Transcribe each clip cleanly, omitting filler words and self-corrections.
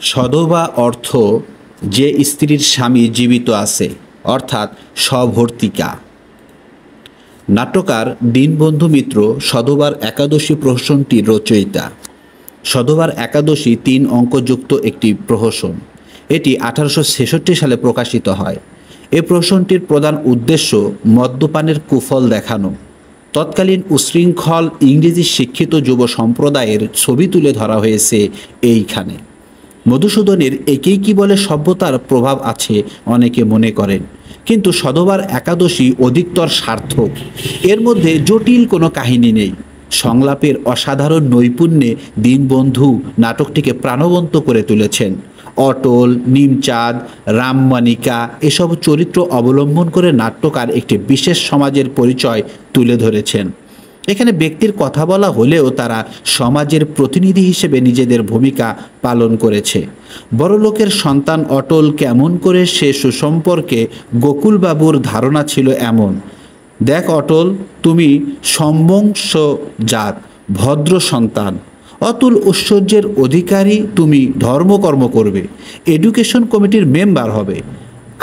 সধবা অর্থ যে স্ত্রীর স্বামী জীবিত আছে, অর্থাৎ সভর্তিকা। নাট্যকার দীনবন্ধু মিত্র সধবার একাদশী প্রহসনটির রচয়িতা। সধবার একাদশী 3 অঙ্কযুক্ত একটি প্রহসন। এটি 1866 সালে প্রকাশিত হয়। এই প্রহসনটির প্রধান উদ্দেশ্য মদ্যপানের কুফল দেখানো। তৎকালীন উশৃঙ্খল ইংরেজি শিক্ষিত যুব সম্প্রদায়ের ছবি তুলে ধরা হয়েছে এইখানে। মধুসূদনের একেই কি বলে সভ্যতার প্রভাব আছে অনেকে মনে করেন, কিন্তু সধবার একাদশী অধিকতর সার্থক। এর মধ্যে জটিল কোনো কাহিনী নেই। সংলাপের অসাধারণ নৈপুণ্যে দীনবন্ধু নাটকটিকে প্রাণবন্ত করে তুলেছেন। অটল, নিমচাঁদ, রামমানিকা এসব চরিত্র অবলম্বন করে নাট্যকার একটি বিশেষ সমাজের পরিচয় তুলে ধরেছেন। এখানে ব্যক্তির কথা বলা হলেও তারা সমাজের প্রতিনিধি হিসেবে নিজেদের ভূমিকা পালন করেছে। বড়লোকের সন্তান অটল কেমন করে সে সুসম্পর্কে গোকুলবাবুর ধারণা ছিল এমন। দেখ অটল, তুমি সম্বংশজাত ভদ্র সন্তান, অতুল ঐশ্বর্যের অধিকারী, তুমি ধর্মকর্ম করবে, এডুকেশন কমিটির মেম্বার হবে,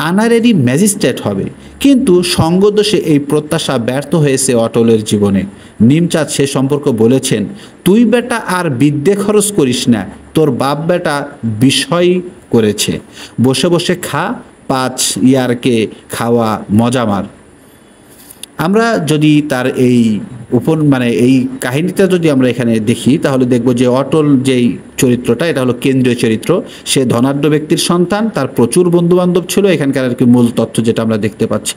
আনারেরি ম্যাজিস্ট্রেট হবে। কিন্তু সঙ্গদোষে এই প্রত্যাশা ব্যর্থ হয়েছে অটলের জীবনে। নিমচাঁদ সে সম্পর্কে বলেছেন, তুই বেটা আর বিদ্যে খরচ করিস না, তোর বাপ বেটা বিষয় করেছে, বসে বসে খা, 5 ইয়ারকে খাওয়া মজা মার। আমরা যদি তার এই এই কাহিনীটা যদি আমরা এখানে দেখি, তাহলে দেখব যে অটল যেই চরিত্রটা, এটা হলো কেন্দ্রীয় চরিত্র। সে ধনাঢ্য ব্যক্তির সন্তান, তার প্রচুর বন্ধুবান্ধব ছিল। এখানকার আর কি মূল তথ্য যেটা আমরা দেখতে পাচ্ছি,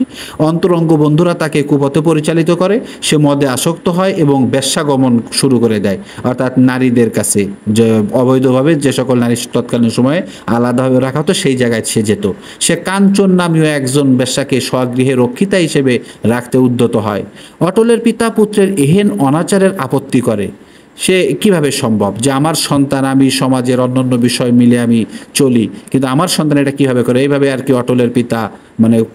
অন্তরঙ্গ বন্ধুরা তাকে কুপথে পরিচালিত করে, সে মদে আসক্ত হয় এবং বেশ্যাগমন শুরু করে দেয়, অর্থাৎ নারীদের কাছে যে অবৈধভাবে যে সকল নারী তৎকালীন সময়ে আলাদাভাবে রাখা হতো সেই জায়গায় সে যেত। সে কাঞ্চন নামীয় একজন বেশ্যাকে স্বগৃহে রক্ষিতা হিসেবে রাখতে উদ্যত হয়। অটলের পিতা পুত্রের এহেন অনাচারের আপত্তি করে। সে কিভাবে সম্ভব যে আমার সন্তান, আমি সমাজের অন্যান্য বিষয় মিলে আমি চলি, কিন্তু আমার সন্তান এটা কিভাবে করে, এইভাবে আর কি অটলের পিতা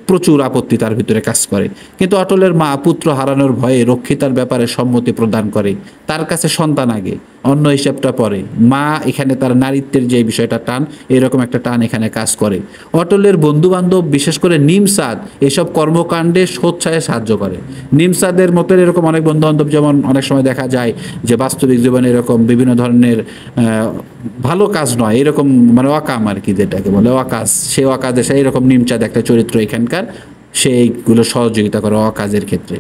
প্রচুর আপত্তি তার ভিতরে কাজ করে। কিন্তু অটলের মা পুত্র হারানোর ভয়ে রক্ষিতার ব্যাপারে সম্মতি প্রদান করে। তার কাছে সন্তান আগে, অন্য হিসাবটা পরে। মা এখানে তার নারীত্বের যে বিষয়টা টান, এরকম একটা টান এখানে কাজ করে। অটলের বন্ধুবান্ধব বিশেষ করে নিমচাঁদ এসব কর্মকাণ্ডে স্বেচ্ছায় সাহায্য করে। নিমচাঁদের মতো এরকম অনেক বন্ধুবান্ধব যেমন অনেক সময় দেখা যায় যে বাস্তবিক জীবনে এরকম বিভিন্ন ধরনের ভালো কাজ নয়, এরকম অকাম আর কি, যেটাকে বলে অকাজ, সে অকাজে সে এরকম নিমচাঁদ একটা চরিত্র এখানকার, সেইগুলো সহযোগিতা করে অকাজের ক্ষেত্রে।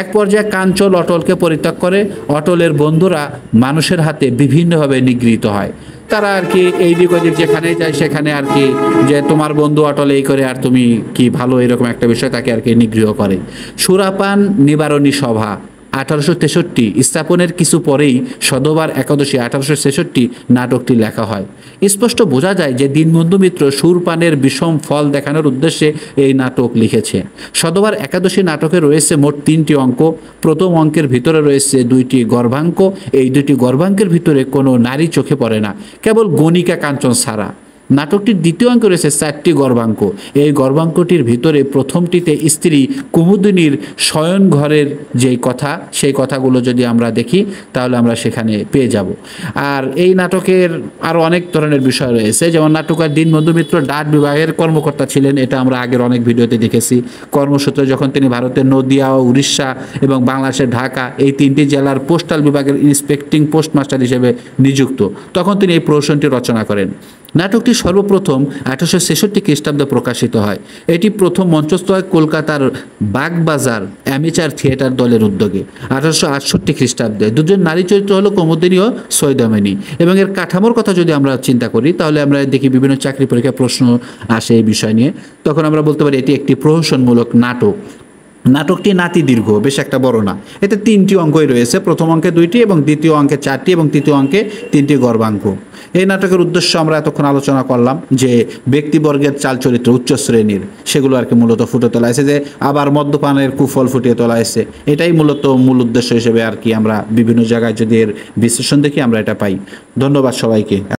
এক পর্যায়ে কাঞ্চন অটলকে পরিত্যাগ করে। অটলের বন্ধুরা মানুষের হাতে বিভিন্নভাবে নিগৃহীত হয়। তারা আর কি এই দিক ওদিক যেখানে যায় সেখানে আর কি, যে তোমার বন্ধু অটল এই করে আর তুমি কি ভালো, এরকম একটা বিষয় তাকে আর কি নিগৃহ করে। সুরাপান নিবারণী সভা 1863 স্থাপনের কিছু পরেই সধবার একাদশী 1866 নাটকটি লেখা হয়। স্পষ্ট বোঝা যায় যে দীনবন্ধু মিত্র সুরপানের বিষম ফল দেখানোর উদ্দেশ্যে এই নাটক লিখেছে। সধবার একাদশী নাটকে রয়েছে মোট 3টি অঙ্ক। প্রথম অঙ্কের ভিতরে রয়েছে 2টি গর্ভাঙ্ক। এই 2টি গর্ভাঙ্কের ভিতরে কোনো নারী চোখে পড়ে না, কেবল গণিকা কাঞ্চন ছাড়া। নাটকটির দ্বিতীয় অঙ্কে রয়েছে 4টি গর্ভাঙ্ক। এই গর্ভাঙ্কটির ভিতরে প্রথমটিতে স্ত্রী কুমুদিনীর শয়ন ঘরের যেই কথা, সেই কথাগুলো যদি আমরা দেখি তাহলে আমরা সেখানে পেয়ে যাব। আর এই নাটকের আরও অনেক ধরনের বিষয় রয়েছে, যেমন নাট্যকার দীনবন্ধু মিত্র ডাক বিভাগের কর্মকর্তা ছিলেন। এটা আমরা আগের অনেক ভিডিওতে দেখেছি। কর্মসূত্রে যখন তিনি ভারতের নদিয়া ও উড়িষ্যা এবং বাংলাদেশের ঢাকা এই 3টি জেলার পোস্টাল বিভাগের ইন্সপেক্টিং পোস্টমাস্টার হিসেবে নিযুক্ত, তখন তিনি এই প্রহসনটি রচনা করেন। নাটকটি সর্বপ্রথম 1866 খ্রিস্টাব্দে প্রকাশিত হয়। এটি প্রথম মঞ্চস্থ হয় কলকাতার বাগবাজার অ্যামেচার থিয়েটার দলের উদ্যোগে 1868 খ্রিস্টাব্দে। 2জন নারী চরিত্র হলো কুমুদিনী ও সৈদামিনী। এবং এর কাঠামোর কথা যদি আমরা চিন্তা করি, তাহলে আমরা দেখি বিভিন্ন চাকরি পরীক্ষার প্রশ্ন আসে এই বিষয় নিয়ে। তখন আমরা বলতে পারি এটি একটি প্রহসনমূলক নাটক। নাটকটি নাতি দীর্ঘ, বেশ একটা বড় না। এতে 3টি অঙ্কই রয়েছে, প্রথম অঙ্কে 2টি এবং দ্বিতীয় অঙ্কে 4টি এবং তৃতীয় অঙ্কে 3টি গর্ভাঙ্ক। এই নাটকের উদ্দেশ্য আমরা এতক্ষণ আলোচনা করলাম, যে ব্যক্তিবর্গের চাল চরিত্র উচ্চ শ্রেণীর, সেগুলো আর কি মূলত ফুটে তোলা হয়েছে, যে আবার মদ্যপানের কুফল ফুটিয়ে তোলা হয়েছে। এটাই মূলত মূল উদ্দেশ্য হিসেবে আর কি আমরা বিভিন্ন জায়গায় যদি এর বিশ্লেষণ দেখি আমরা এটা পাই। ধন্যবাদ সবাইকে।